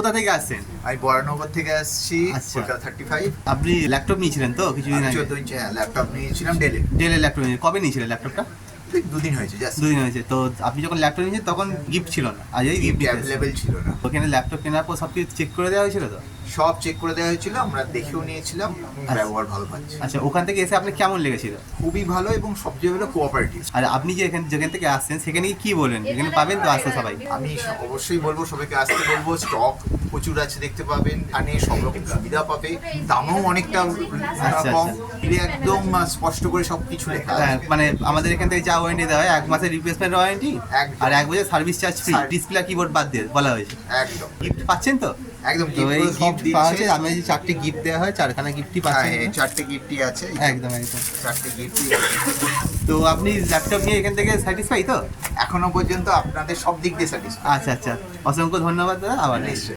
কোথা থেকে আসছেন? আমি বরানগর থেকে আসছি। আচ্ছা। কলকাতা 35। আপনি ল্যাপটপ নিয়েছিলেন তো কিছুদিন আমি আগে? 14 ইঞ্চি ল্যাপটপ নিয়েছিলাম ডেলে। ডেলের ল্যাপটপ নিয়ে কবে নিয়েছিলেন ল্যাপটপটা? দুদিন হয়েছে জাস্ট। দুদিন হয়েছে। তো আপনি যখন ল্যাপটপ নিয়েছেন তখন গিফট ছিল না, আজ এই গিফট অ্যাভেলেবেল ছিল না। ওখানে ল্যাপটপ কেনার পর সব কিছু চেক করে দেওয়া হয়েছিল তো? সব চেক করে দেওয়া হয়েছিল, আমরা দেখেও নিয়েছিলাম। ব্যবহার ভালো পাচ্ছি। আচ্ছা, ওখান থেকে এসে আপনার কেমন লেগেছিল? খুবই ভালো এবং সবচেয়ে ভালো কোঅপারেটিভ। আর আপনি যে যেখান থেকে আসছেন সেখানে কি বলেন, এখানে পাবেন তো আসতে সবাই? আমি অবশ্যই বলবো সবাইকে আসতে বলবো। স্টক প্রচুর আছে, দেখতে পাবেন। এখানে সব রকম সুবিধা পাবে, দামও অনেকটা আচ্ছা, কম। আচ্ছা। এটা একদম স্পষ্ট করে সব কিছু লেখা হ্যাঁ, আছে। মানে আমাদের এখান থেকে যা ওয়ারেন্টি দেওয়া হয় 1 মাসের রিপ্লেসমেন্ট ওয়ারেন্টি একদম। আর 1 বছর service charge free, Service। Display keyboard বাদ দিয়ে বলা হয়েছে। একদম গিফট পাচ্ছেন তো? একদম তো এই সব গিফট পাওয়া দিচ্ছে। হচ্ছে, আমি যে 4টে গিফট দেওয়া হয়, 4খানা গিফটই পাচ্ছেন। হ্যাঁ, 4টে গিফটই আছে। একদম একদম। 4টে গিফটই। তো আপনি ল্যাপটপ নিয়ে এখান থেকে স্যাটিসফাই তো? এখনো পর্যন্ত আপনাদের সব দিক দিয়ে স্যাটিসফাই। আচ্ছা আচ্ছা, অসংখ্য ধন্যবাদ দাদা, আবার নিশ্চয়ই।